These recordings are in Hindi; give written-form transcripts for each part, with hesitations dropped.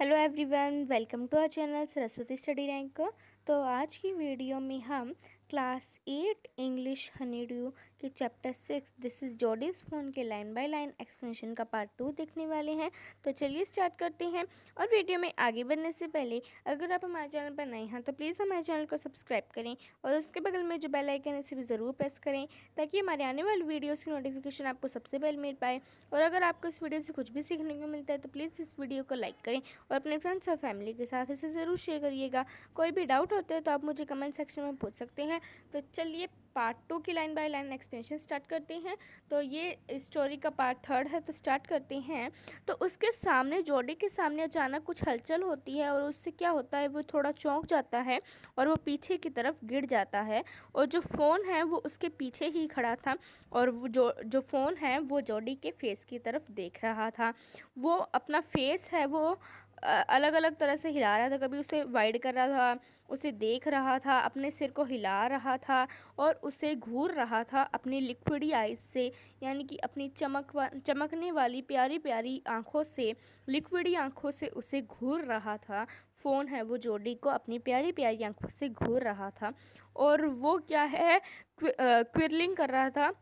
Hello everyone, welcome to our channel Saraswati study rank. तो आज की वीडियो में हम क्लास 8 इंग्लिश हनीड्यू के chapter 6 this is Jody's fawn के लाइन बाय लाइन एक्सप्लेनेशन का पार्ट 2 देखने वाले हैं। तो चलिए स्टार्ट करते हैं। और वीडियो में आगे बढ़ने से पहले अगर आप हमारे चैनल पर नए हैं तो प्लीज़ हमारे चैनल को सब्सक्राइब करें और उसके बगल में जो बेल आइकन है उसे भी ज़रूर प्रेस करें ताकि हमारे आने वाली वीडियोज़ की नोटिफिकेशन आपको सबसे पहले मिल पाए। और अगर आपको इस वीडियो से कुछ भी सीखने को मिलता है तो प्लीज़ इस वीडियो को लाइक करें और अपने फ्रेंड्स और फैमिली के साथ इसे ज़रूर शेयर करिएगा। कोई भी डाउट होता है तो आप मुझे कमेंट सेक्शन में पूछ सकते हैं। तो चलिए पार्ट 2 की line by line explanation start करते हैं। तो ये स्टोरी का पार्ट 3 है, तो स्टार्ट करते हैं। तो उसके सामने जॉडी के सामने अचानक कुछ हलचल होती है और उससे क्या होता है, वो थोड़ा चौंक जाता है और वो पीछे की तरफ गिर जाता है। और जो फ़ोन है वो उसके पीछे ही खड़ा था और वो जो फ़ोन है वो जॉडी के फेस की तरफ देख रहा था। वो अपना फेस है वो अलग अलग तरह से हिला रहा था, कभी उसे वाइड कर रहा था, उसे देख रहा था, अपने सिर को हिला रहा था और उसे घूर रहा था अपनी लिक्विडी आइज से, यानी कि अपनी चमकने वाली प्यारी प्यारी आँखों से, लिक्विडी आँखों से उसे घूर रहा था। फ़ोन है वो जॉडी को अपनी प्यारी प्यारी आँखों से घूर रहा था और वो क्या है, क्विरलिंग कर रहा था।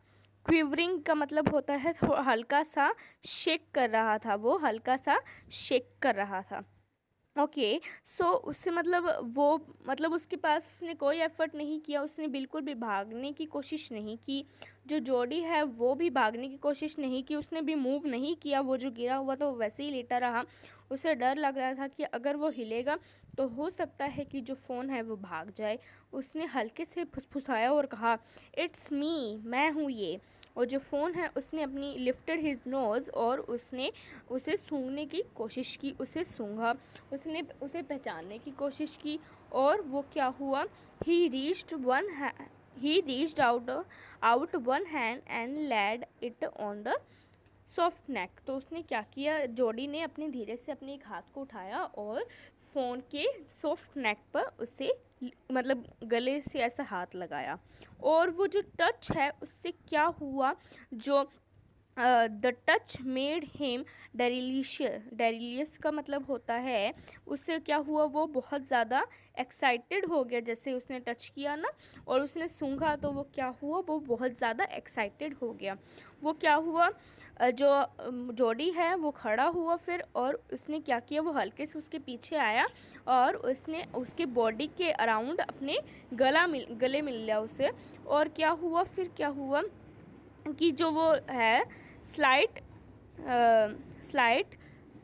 क्विवरिंग का मतलब होता है हल्का सा शेक कर रहा था, वो हल्का सा शेक कर रहा था। ओके, सो उससे मतलब उसके पास उसने कोई एफर्ट नहीं किया, उसने बिल्कुल भी भागने की कोशिश नहीं की। जो जॉडी है वो भी भागने की कोशिश नहीं की, उसने भी मूव नहीं किया। वो जो गिरा हुआ था वो वैसे ही लेटा रहा। उसे डर लग रहा था कि अगर वो हिलेगा तो हो सकता है कि जो फ़ोन है वो भाग जाए। उसने हल्के से फुसफुसाया और कहा, इट्स मी, मैं हूँ ये। और जो फ़ोन है उसने अपनी लिफ्टेड हिज नोज़ और उसने उसे सूंघने की कोशिश की, उसे सूंघा, उसने उसे पहचानने की कोशिश की। और वो क्या हुआ, he reached out one hand and laid it on the soft neck. तो उसने क्या किया, जॉडी ने अपने धीरे से अपने एक हाथ को उठाया और फ़ोन के सॉफ्ट नेक पर उसे मतलब गले से ऐसा हाथ लगाया। और वो जो टच है उससे क्या हुआ, जो द टच मेड हिम डेरिलियस का मतलब होता है, उससे क्या हुआ, वो बहुत ज़्यादा एक्साइटेड हो गया। जैसे उसने टच किया ना और उसने सूंघा तो वो क्या हुआ, वो बहुत ज़्यादा एक्साइटेड हो गया। वो क्या हुआ, जो जॉडी है वो खड़ा हुआ फिर, और उसने क्या किया, वो हल्के से उसके पीछे आया और उसने उसके बॉडी के अराउंड अपने गले मिल लिया उसे। और क्या हुआ, फिर क्या हुआ कि जो वो है स्लाइट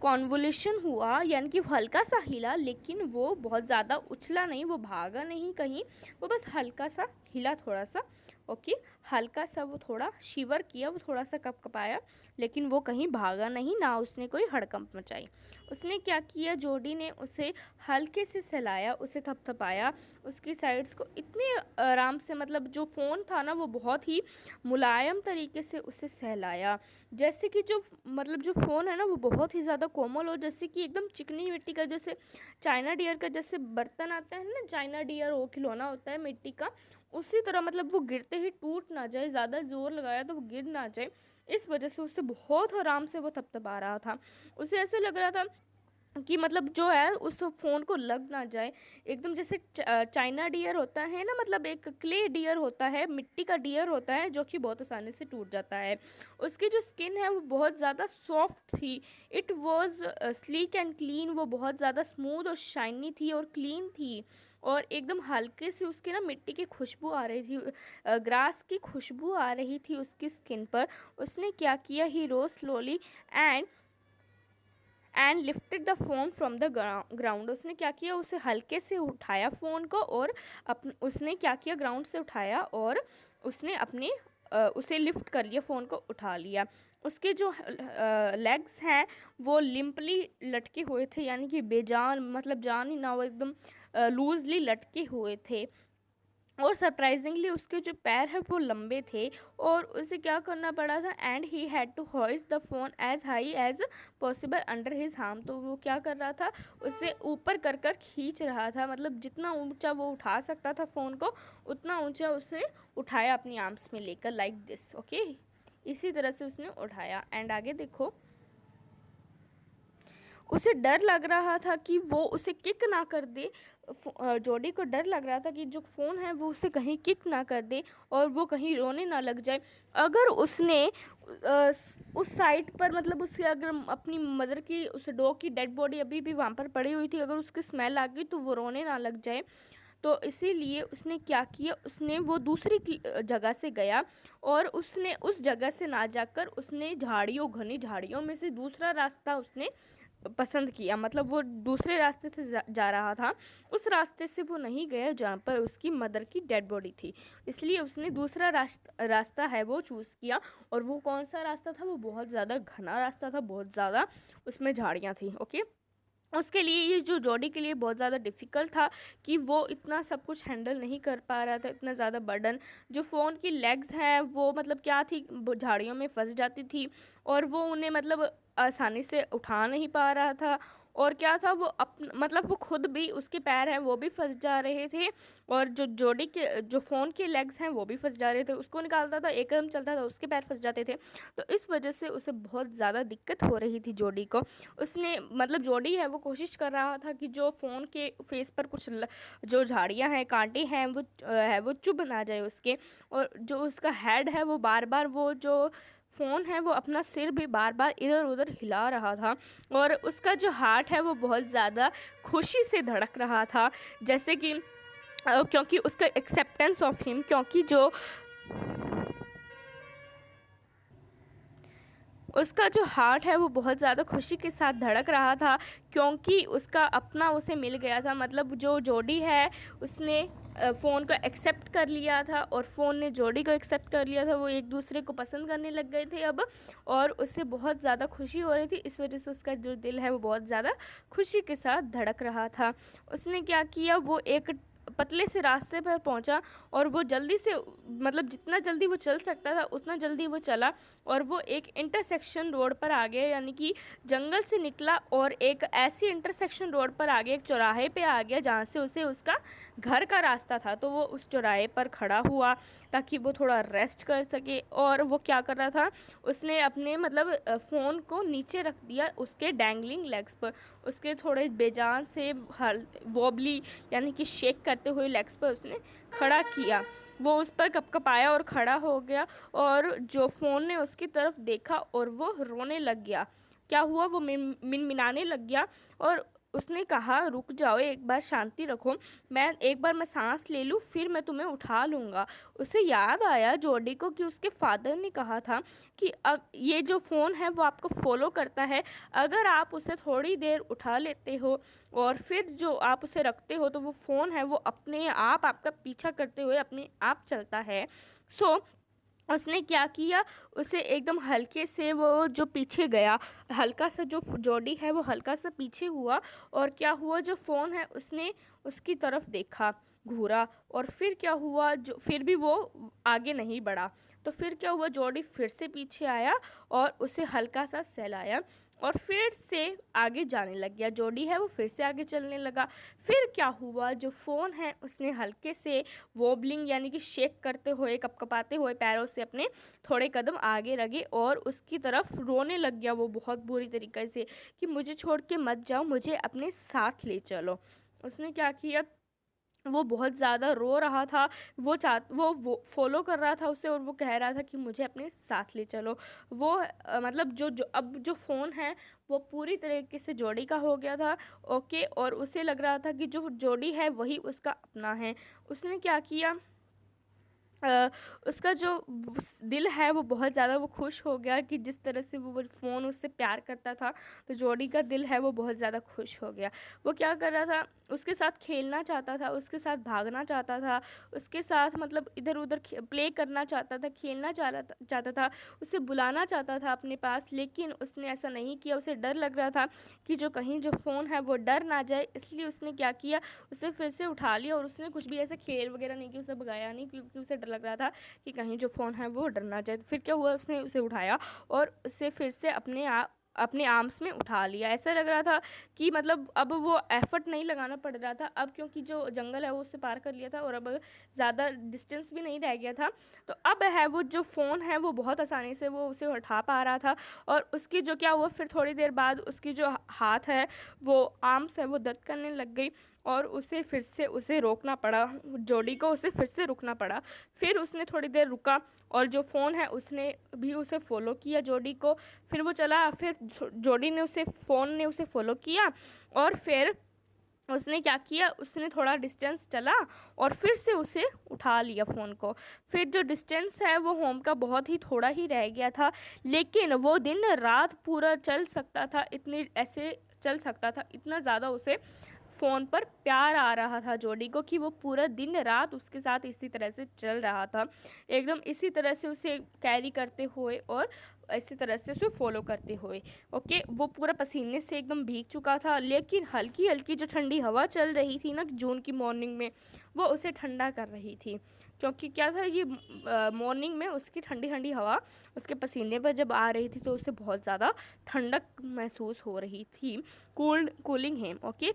कॉन्वोल्यूशन हुआ, यानी कि हल्का सा हिला, लेकिन वो बहुत ज़्यादा उछला नहीं, वो भागा नहीं कहीं, वो बस हल्का सा हिला थोड़ा सा। ओके, हल्का सा वो थोड़ा शिवर किया, वो थोड़ा सा कपकपाया, लेकिन वो कहीं भागा नहीं, ना उसने कोई हड़कंप मचाई। उसने क्या किया, जॉडी ने उसे हल्के से सहलाया, उसे थपथपाया, उसकी साइड्स को इतने आराम से, मतलब जो फ़ोन था ना वो बहुत ही मुलायम तरीके से उसे सहलाया, जैसे कि जो फ़ोन है ना वो बहुत ही ज़्यादा कोमल हो, जैसे कि एकदम चिकनी मिट्टी का, जैसे चाइना डियर का जैसे बर्तन आता है ना, चाइना डियर वो खिलौना होता है मिट्टी का, उसी तरह, मतलब वो गिरते ही टूट ना जाए, ज़्यादा ज़ोर लगाया तो वो गिर ना जाए, इस वजह से उसे बहुत आराम से वो थपथपा रहा था। उसे ऐसे लग रहा था कि मतलब जो है उस फ़ोन को लग ना जाए, एकदम जैसे चाइना डियर होता है ना, मतलब एक क्ले डियर होता है, मिट्टी का डियर होता है जो कि बहुत आसानी से टूट जाता है। उसकी जो स्किन है वो बहुत ज़्यादा सॉफ्ट थी, it was sleek and clean, वो बहुत ज़्यादा स्मूथ और शाइनी थी और क्लीन थी, और एकदम हल्के से उसकी ना मिट्टी की खुशबू आ रही थी, ग्रास की खुशबू आ रही थी उसकी स्किन पर। उसने क्या किया, he rose slowly and lifted the phone from the ground. उसने क्या किया, उसे हल्के से उठाया फ़ोन को, और उसने क्या किया, ग्राउंड से उठाया और उसने अपने उसे लिफ्ट कर लिया, फ़ोन को उठा लिया। उसके जो लेग्स हैं वो लिम्पली लटके हुए थे, यानी कि बेजान, मतलब जान ही ना हो, एकदम लूजली लटके हुए थे। और सरप्राइजिंगली उसके जो पैर है वो लंबे थे, और उसे क्या करना पड़ा था, and he had to hoist the fawn as high as possible under his arm. तो वो क्या कर रहा था, उसे ऊपर कर कर खींच रहा था, मतलब जितना ऊंचा वो उठा सकता था फ़ोन को उतना ऊंचा उसने उठाया अपनी आर्म्स में लेकर, लाइक दिस। ओके, इसी तरह से उसने उठाया। एंड आगे देखो, उसे डर लग रहा था कि वो उसे किक ना कर दे। जॉडी को डर लग रहा था कि जो फ़ोन है वो उसे कहीं किक ना कर दे और वो कहीं रोने ना लग जाए। अगर उसने उस साइट पर मतलब उसके अगर अपनी मदर की उस डॉग की डेड बॉडी अभी भी वहाँ पर पड़ी हुई थी, अगर उसकी स्मेल आ गई तो वो रोने ना लग जाए। तो इसीलिए उसने क्या किया, उसने वो दूसरी जगह से गया और उसने उस जगह से ना जाकर उसने घनी झाड़ियों में से दूसरा रास्ता उसने पसंद किया। मतलब वो दूसरे रास्ते से जा रहा था, उस रास्ते से वो नहीं गया जहाँ पर उसकी मदर की डेड बॉडी थी। इसलिए उसने दूसरा रास्ता है वो चूज़ किया। और वो कौन सा रास्ता था? वो बहुत ज़्यादा घना रास्ता था, बहुत ज़्यादा उसमें झाड़ियाँ थी। ओके, उसके लिए ये जो जॉडी के लिए बहुत ज़्यादा डिफ़िकल्ट था कि वो इतना सब कुछ हैंडल नहीं कर पा रहा था, इतना ज़्यादा बर्डन। जो फ़ोन की लेग्स हैं वो मतलब क्या थी, झाड़ियों में फंस जाती थी और वो उन्हें मतलब आसानी से उठा नहीं पा रहा था। और क्या था, वो मतलब वो खुद भी, उसके पैर हैं वो भी फंस जा रहे थे और जो जॉडी के जो फ़ोन के लेग्स हैं वो भी फंस जा रहे थे। उसको निकालता था, एक कदम चलता था उसके पैर फंस जाते थे। तो इस वजह से उसे बहुत ज़्यादा दिक्कत हो रही थी जॉडी को। उसने मतलब जॉडी है वो कोशिश कर रहा था कि जो फ़ोन के फेस पर कुछ जो झाड़ियाँ हैं, कांटे हैं, वो चुभ ना जाए उसके। और जो उसका हेड है वो बार बार, वो जो फ़ोन है वो अपना सिर भी बार बार इधर उधर हिला रहा था। और उसका जो हार्ट है वो बहुत ज़्यादा खुशी से धड़क रहा था, जैसे कि क्योंकि उसका एक्सेप्टेंस ऑफ हिम, क्योंकि जो उसका जो हार्ट है वो बहुत ज़्यादा खुशी के साथ धड़क रहा था, क्योंकि उसका अपना उसे मिल गया था। मतलब जो जॉडी है उसने फ़ोन को एक्सेप्ट कर लिया था और फ़ोन ने जॉडी को एक्सेप्ट कर लिया था। वो एक दूसरे को पसंद करने लग गए थे अब, और उससे बहुत ज़्यादा खुशी हो रही थी। इस वजह से उसका जो दिल है वो बहुत ज़्यादा खुशी के साथ धड़क रहा था। उसने क्या किया, वो एक पतले से रास्ते पर पहुंचा और वो जल्दी से, मतलब जितना जल्दी वो चल सकता था उतना जल्दी वो चला और वो एक इंटरसेक्शन रोड पर आ गया, यानी कि जंगल से निकला और एक ऐसी इंटरसेक्शन रोड पर आ गया, एक चौराहे पे आ गया जहाँ से उसे उसका घर का रास्ता था। तो वो उस चौराहे पर खड़ा हुआ ताकि वो थोड़ा रेस्ट कर सके। और वो क्या कर रहा था, उसने अपने मतलब फ़ोन को नीचे रख दिया उसके डैंगलिंग लेग्स पर, उसके थोड़े बेजान से वॉबली यानी कि शेक करते हुए लेग्स पर उसने खड़ा किया। वो उस पर कपकपाया और खड़ा हो गया और जो फ़ोन ने उसकी तरफ देखा और वो रोने लग गया। क्या हुआ, वो मिनमिनाने लग गया और उसने कहा, रुक जाओ, एक बार शांति रखो, मैं सांस ले लूँ, फिर मैं तुम्हें उठा लूँगा। उसे याद आया जॉडी को कि उसके फादर ने कहा था कि ये जो फ़ोन है वो आपको फॉलो करता है, अगर आप उसे थोड़ी देर उठा लेते हो और फिर जो आप उसे रखते हो तो वो फ़ोन है वो अपने आप आपका पीछा करते हुए अपने आप चलता है। सो उसने क्या किया, उसे एकदम हल्के से वो जो पीछे गया, हल्का सा जो जॉडी है वो हल्का सा पीछे हुआ और क्या हुआ, जो फ़ोन है उसने उसकी तरफ देखा, घूरा, और फिर क्या हुआ, जो फिर भी वो आगे नहीं बढ़ा। तो फिर क्या हुआ, जॉडी फिर से पीछे आया और उसे हल्का सा सहलाया और फिर से आगे जाने लग गया। जॉडी है वो फिर से आगे चलने लगा। फिर क्या हुआ, जो फ़ोन है उसने हल्के से वॉबलिंग यानी कि शेक करते हुए, कपकपाते हुए पैरों से अपने थोड़े कदम आगे लगे और उसकी तरफ रोने लग गया वो बहुत बुरी तरीके से कि मुझे छोड़ के मत जाओ, मुझे अपने साथ ले चलो। उसने क्या किया, वो बहुत ज़्यादा रो रहा था, वो फॉलो कर रहा था उसे और वो कह रहा था कि मुझे अपने साथ ले चलो। वो मतलब जो अब जो फ़ोन है वो पूरी तरीके से जॉडी का हो गया था। ओके, और उसे लग रहा था कि जो जॉडी है वही उसका अपना है। उसने क्या किया, उसका जो दिल है वो बहुत ज़्यादा वो खुश हो गया कि जिस तरह से वो फ़ोन उससे प्यार करता था, तो जॉडी का दिल है वो बहुत ज़्यादा खुश हो गया। वो क्या कर रहा था, उसके साथ खेलना चाहता था, उसके साथ भागना चाहता था, उसके साथ मतलब इधर उधर प्ले करना चाहता था, खेलना चाहता था, उसे बुलाना चाहता था अपने पास, लेकिन उसने ऐसा नहीं किया। उसे डर लग रहा था कि जो कहीं जो फ़ोन है वो डर ना जाए, इसलिए उसने क्या किया, उसे फिर से उठा लिया और उसने कुछ भी ऐसा खेल वगैरह नहीं किया, उसे भगाया नहीं, क्योंकि उसे डर लग रहा था कि कहीं जो फ़ोन है वो डर ना जाए। तो फिर क्या हुआ, उसने उसे उठाया और उसे फिर से अपने आप अपने आर्म्स में उठा लिया। ऐसा लग रहा था कि मतलब अब वो एफर्ट नहीं लगाना पड़ रहा था, अब क्योंकि जो जंगल है वो उससे पार कर लिया था और अब ज़्यादा डिस्टेंस भी नहीं रह गया था। तो अब है वो जो फ़ोन है वो बहुत आसानी से वो उसे उठा पा रहा था। और उसकी जो क्या हुआ, फिर थोड़ी देर बाद उसकी जो हाथ है वो आर्म्स है वो दर्द करने लग गई और उसे फिर से उसे रोकना पड़ा, जोडी को उसे फिर से रुकना पड़ा। फिर उसने थोड़ी देर रुका और जो फ़ोन है उसने भी उसे फॉलो किया जोडी को। फिर वो चला, फिर जोडी ने उसे फ़ोन ने उसे फॉलो किया और फिर उसने क्या किया, उसने थोड़ा डिस्टेंस चला और फिर से उसे उठा लिया फ़ोन को। फिर जो डिस्टेंस है वो होम का बहुत ही थोड़ा ही रह गया था, लेकिन वो दिन रात पूरा चल सकता था, इतनी ऐसे चल सकता था, इतना ज़्यादा उसे फ़ोन पर प्यार आ रहा था जोडी को कि वो पूरा दिन रात उसके साथ इसी तरह से चल रहा था, एकदम इसी तरह से उसे कैरी करते हुए और इसी तरह से उसे फॉलो करते हुए। ओके, वो पूरा पसीने से एकदम भीग चुका था, लेकिन हल्की हल्की जो ठंडी हवा चल रही थी ना जून की मॉर्निंग में, वो उसे ठंडा कर रही थी। क्योंकि क्या था, ये मॉर्निंग में उसकी ठंडी ठंडी हवा उसके पसीने पर जब आ रही थी तो उसे बहुत ज़्यादा ठंडक महसूस हो रही थी, कूलिंग है। ओके,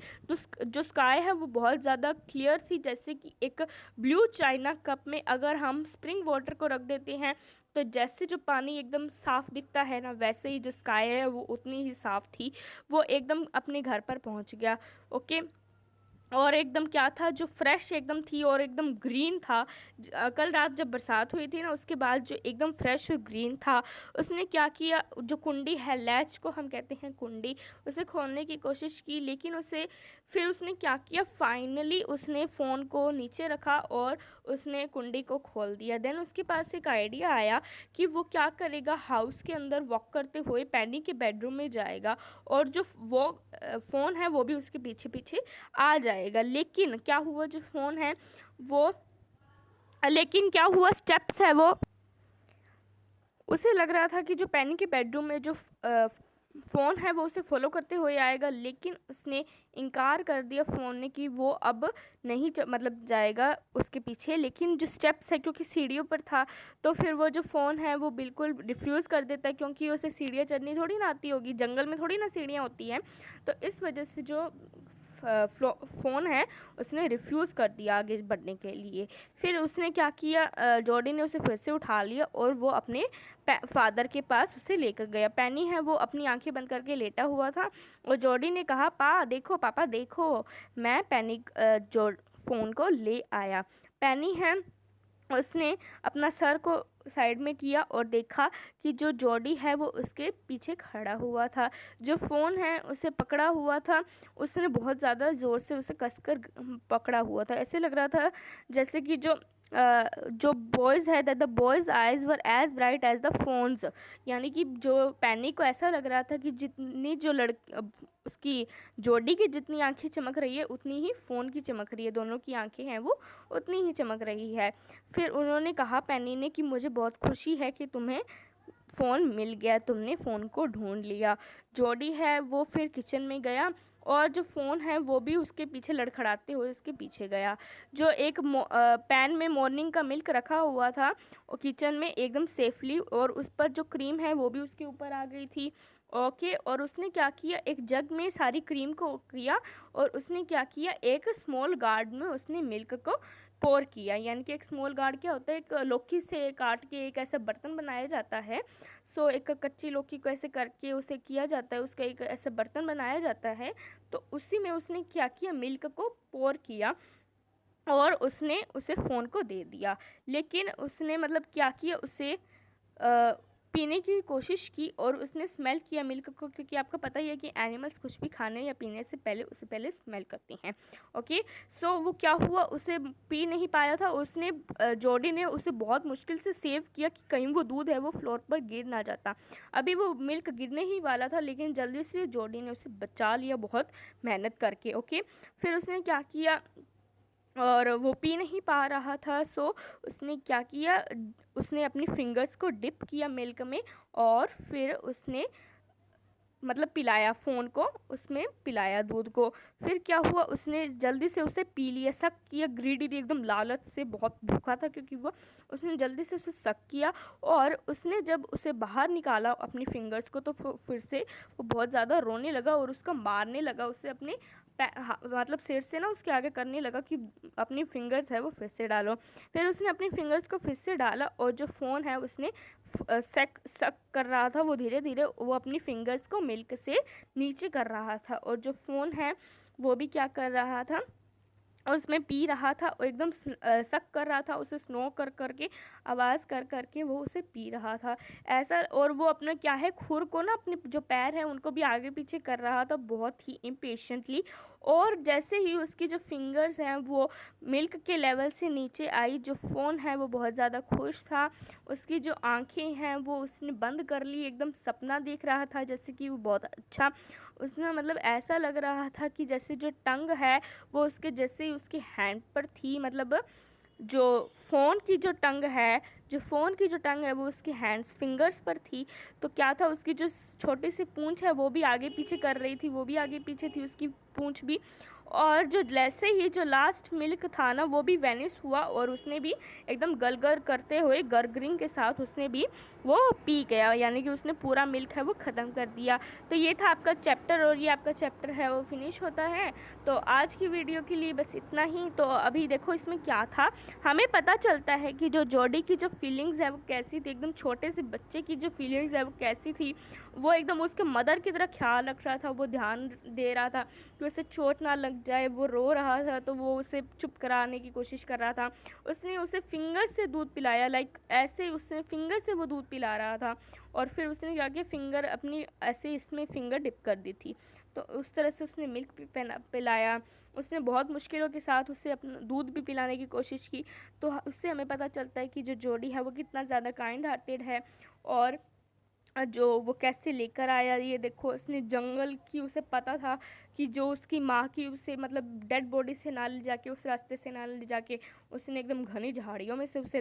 जो स्काई है वो बहुत ज़्यादा क्लियर थी, जैसे कि एक ब्लू चाइना कप में अगर हम स्प्रिंग वाटर को रख देते हैं तो जैसे जो पानी एकदम साफ़ दिखता है ना, वैसे ही जो स्काई है वो उतनी ही साफ़ थी। वो एकदम अपने घर पर पहुंच गया। ओके, और एकदम क्या था, जो फ्रेश एकदम थी और एकदम ग्रीन था। कल रात जब बरसात हुई थी ना, उसके बाद जो एकदम फ्रेश और ग्रीन था, उसने क्या किया, जो कुंडी है, लैच को हम कहते हैं कुंडी, उसे खोलने की कोशिश की, लेकिन फिर उसने क्या किया, फाइनली उसने फ़ोन को नीचे रखा और उसने कुंडी को खोल दिया। देन उसके पास एक आइडिया आया कि वो क्या करेगा, हाउस के अंदर वॉक करते हुए पेनी के बेडरूम में जाएगा और जो वो फ़ोन है वो भी उसके पीछे पीछे आ जाएगा। लेकिन क्या हुआ, जो फ़ोन है वो लेकिन क्या हुआ, स्टेप्स है वो, उसे लग रहा था कि जो पेनी के बेडरूम में जो फ़ोन है वो उसे फॉलो करते हुए आएगा, लेकिन उसने इनकार कर दिया फ़ोन ने कि वो अब नहीं मतलब जाएगा उसके पीछे। लेकिन जो स्टेप्स है, क्योंकि सीढ़ियों पर था, तो फिर वो जो फ़ोन है वो बिल्कुल रिफ्यूज़ कर देता है, क्योंकि उसे सीढ़ियाँ चढ़नी थोड़ी ना आती होगी, जंगल में थोड़ी ना सीढ़ियाँ होती हैं। तो इस वजह से जो फ़ोन है उसने रिफ्यूज़ कर दिया आगे बढ़ने के लिए। फिर उसने क्या किया, जॉडी ने उसे फिर से उठा लिया और वो अपने फादर के पास उसे लेकर गया। पेनी है वो अपनी आंखें बंद करके लेटा हुआ था और जॉडी ने कहा, पापा देखो, मैं पेनी जो फ़ोन को ले आया। पेनी है उसने अपना सर को साइड में किया और देखा कि जो जॉडी है वो उसके पीछे खड़ा हुआ था, जो फ़ोन है उसे पकड़ा हुआ था, उसने बहुत ज़्यादा ज़ोर से उसे कसकर पकड़ा हुआ था। ऐसे लग रहा था जैसे कि जो बॉयज़ है, that the boy's eyes were as bright as the fawns, यानी कि जो पैनी को ऐसा लग रहा था कि जितनी जो उसकी जोडी की जितनी आंखें चमक रही है उतनी ही फ़ोन की चमक रही है, दोनों की आंखें हैं वो उतनी ही चमक रही है। फिर उन्होंने कहा पेनी ने कि मुझे बहुत खुशी है कि तुम्हें फ़ोन मिल गया, तुमने फ़ोन को ढूंढ लिया। जोडी है वो फिर किचन में गया और जो फ़ोन है वो भी उसके पीछे लड़खड़ाते हुए उसके पीछे गया। जो एक पैन में मॉर्निंग का मिल्क रखा हुआ था और किचन में एकदम सेफली, और उस पर जो क्रीम है वो भी उसके ऊपर आ गई थी। ओके, और उसने क्या किया, एक जग में सारी क्रीम को किया और उसने क्या किया, एक स्मॉल गार्ड में उसने मिल्क को पोर किया। यानी कि एक स्मॉल गार्ड क्या होता है, एक लौकी से काट के एक ऐसा बर्तन बनाया जाता है। सो एक कच्ची लौकी को ऐसे करके उसे किया जाता है, उसका एक ऐसा बर्तन बनाया जाता है। तो उसी में उसने क्या किया, मिल्क को पोर किया और उसने उसे फ़ोन को दे दिया। लेकिन उसने मतलब क्या किया, उसे पीने की कोशिश की और उसने स्मेल किया मिल्क को, क्योंकि आपको पता ही है कि एनिमल्स कुछ भी खाने या पीने से पहले उसे पहले स्मेल करते हैं। ओके, सो वो क्या हुआ, उसे पी नहीं पाया था, उसने जॉडी ने उसे बहुत मुश्किल से सेव किया कि कहीं वो दूध है वो फ्लोर पर गिर ना जाता। अभी वो मिल्क गिरने ही वाला था, लेकिन जल्दी से जॉडी ने उसे बचा लिया बहुत मेहनत करके। ओके, फिर उसने क्या किया, और वो पी नहीं पा रहा था, सो उसने क्या किया, उसने अपनी फिंगर्स को डिप किया मिल्क में और फिर उसने मतलब पिलाया, फ़ोन को उसमें पिलाया दूध को। फिर क्या हुआ, उसने जल्दी से उसे पी लिया, सक किया, ग्रीडी एकदम लालच से, बहुत भूखा था क्योंकि वो, उसने जल्दी से उसे सक किया। और उसने जब उसे बाहर निकाला अपनी फिंगर्स को, तो फिर से वो बहुत ज़्यादा रोने लगा और उसका मारने लगा उसे अपने मतलब सिर से ना उसके आगे करने लगा कि अपनी फिंगर्स है वो फिर से डालो। फिर उसने अपनी फिंगर्स को फिर से डाला और जो फ़ोन है उसने सक कर रहा था, वो धीरे धीरे वो अपनी फिंगर्स को मिल्क से नीचे कर रहा था। और जो फ़ोन है वो भी क्या कर रहा था, उसमें पी रहा था और एकदम सक कर रहा था, उसे स्नो कर करके, आवाज़ कर करके वो उसे पी रहा था ऐसा। और वो अपना क्या है, खुर को ना, अपने जो पैर है उनको भी आगे पीछे कर रहा था बहुत ही इम्पेशेंटली। और जैसे ही उसकी जो फिंगर्स हैं वो मिल्क के लेवल से नीचे आई, जो फ़ोन है वो बहुत ज़्यादा खुश था। उसकी जो आंखें हैं वो उसने बंद कर ली, एकदम सपना देख रहा था जैसे कि वो बहुत अच्छा, उसने मतलब ऐसा लग रहा था कि जैसे जो टंग है वो उसके जैसे ही उसके हैंड पर थी, मतलब जो फ़ोन की जो टंग है, जो फ़ोन की जो टंग है वो उसके हैंड्स फिंगर्स पर थी। तो क्या था, उसकी जो छोटी सी पूंछ है वो भी आगे पीछे कर रही थी, वो भी आगे पीछे थी उसकी पूंछ भी। और जो जैसे ही जो लास्ट मिल्क था ना वो भी वैनिश हुआ और उसने भी एकदम गलगर करते हुए, गरगरिंग के साथ उसने भी वो पी गया, यानी कि उसने पूरा मिल्क है वो ख़त्म कर दिया। तो ये था आपका चैप्टर और ये आपका चैप्टर है वो फिनिश होता है। तो आज की वीडियो के लिए बस इतना ही। तो अभी देखो इसमें क्या था, हमें पता चलता है कि जो जॉडी की जो फीलिंग्स है वो कैसी थी, एकदम छोटे से बच्चे की जो फीलिंग्स है वो कैसी थी। वो एकदम उसके मदर की तरह ख्याल रख रहा था, वो ध्यान दे रहा था कि उसे चोट ना लग जाए। वो रो रहा था तो वो उसे चुप कराने की कोशिश कर रहा था। उसने उसे फिंगर से दूध पिलाया, लाइक ऐसे उसने फिंगर से वो दूध पिला रहा था। और फिर उसने क्या किया, फिंगर अपनी ऐसे इसमें फिंगर डिप कर दी थी, तो उस तरह से उसने मिल्क भी पिलाया। उसने बहुत मुश्किलों के साथ उसे अपना दूध भी पिलाने की कोशिश की। तो उससे हमें पता चलता है कि जो जोडी है वो कितना ज़्यादा काइंड हार्टेड है। और जो वो कैसे लेकर आया, ये देखो, उसने जंगल की, उसे पता था कि जो उसकी माँ की उसे मतलब डेड बॉडी से ना ले जाके, उस रास्ते से ना ले जाके, उसने एकदम घनी झाड़ियों में से उसे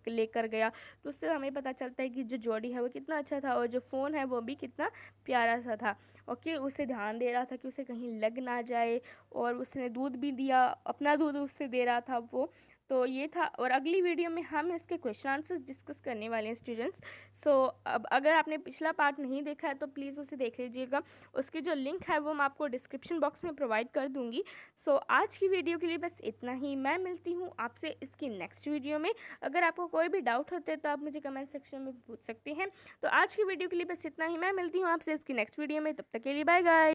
लेकर गया। तो उससे हमें पता चलता है कि जो जोडी है वो कितना अच्छा था और जो फ़ोन है वो भी कितना प्यारा सा था। ओके, उसे ध्यान दे रहा था कि उसे कहीं लग ना जाए। और उसने दूध भी दिया, अपना दूध उससे दे रहा था वो। तो ये था, और अगली वीडियो में हम इसके क्वेश्चन आंसर्स डिस्कस करने वाले हैं स्टूडेंट्स। सो अब अगर आपने पिछला पार्ट नहीं देखा है तो प्लीज़ उसे देख लीजिएगा, उसकी जो लिंक है वो मैं आपको डिस्क्रिप्शन बॉक्स में प्रोवाइड कर दूँगी। सो आज की वीडियो के लिए बस इतना ही, मैं मिलती हूँ आपसे इसकी नेक्स्ट वीडियो में। अगर आपको कोई भी डाउट होते हैं तो आप मुझे कमेंट सेक्शन में पूछ सकते हैं। तो आज की वीडियो के लिए बस इतना ही, मैं मिलती हूँ आपसे इसकी नेक्स्ट वीडियो में, तब तक के लिए बाय गाइस।